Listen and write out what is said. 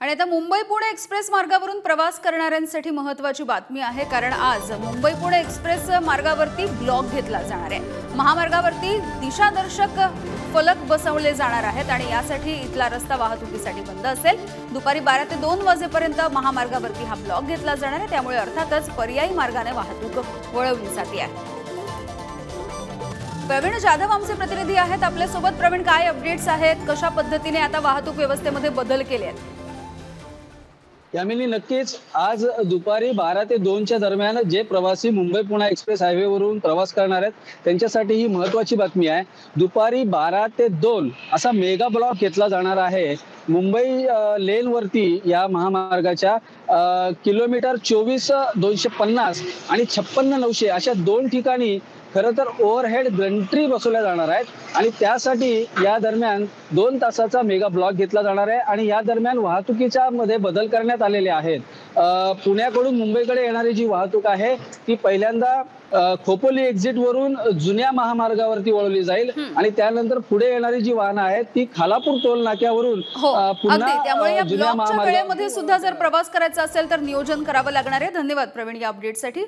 आणि आता मुंबई पुणे एक्सप्रेस मार्गावरून प्रवास करणाऱ्यांसाठी महत्त्वाची बातमी आहे, कारण आज मुंबई पुणे एक्सप्रेस मार्गावरती ब्लॉक घेतला जाणार आहे। महामार्गावरती दिशादर्शक फलक बसवले जाणार आहेत आणि यासाठी इथला रस्ता वाहतुकीसाठी बंद असेल। दुपारी 12 ते 2 वाजेपर्यंत महामार्गावरती हा ब्लॉक घेतला जाणार आहे, त्यामुळे अर्थातच पर्यायी मार्गाने वाहतूक वळवली जाते आहे। प्रवीण जाधव आमचे प्रतिनिधी आहेत आपल्या सोबत। प्रवीण, काय अपडेट्स आहेत, कशा पद्धतीने आता वाहतूक व्यवस्थेमध्ये बदल केले आहेत? यामिनी, नक्कीच आज दुपारी 12 ते 2च्या दरम्यान जे प्रवासी मुंबई पुणे एक्सप्रेस हायवेवरून प्रवास करणार आहेत त्यांच्यासाठी ही महत्त्वाची बातमी आहे। दुपारी 12 ते 2 असा मेगा ब्लॉक घेतला जाणार आहे मुंबई लेनवरती। या महामार्गाच्या किलोमीटर 24,250 आणि 56,900 अशा 2 ठिकाणी खरं तर ओव्हरहेड गंट्री बसवल्या जाणार आहेत आणि त्यासाठी या दरम्यान 2 तासाचा मेगा ब्लॉक घेतला जाणार आहे आणि या दरम्यान वाहतुकीच्या मध्ये बदल करण्यात आलेले आहेत। पुण्याकडून मुंबईकडे येणारी जी वाहतूक आहे ती पहिल्यांदा खोपोली एक्झिट वरून जुन्या महामार्गावरती वळवली जाईल आणि त्यानंतर पुढे येणारी जी वाहनं आहेत ती खालापूर टोल नाक्यावरून पुन्हा त्यामुळे या ब्लॉकच्या वेळेमध्ये सुद्धा जर प्रवास करायचा असेल तर नियोजन करावं लागणार आहे। धन्यवाद प्रवीण या अपडेटसाठी।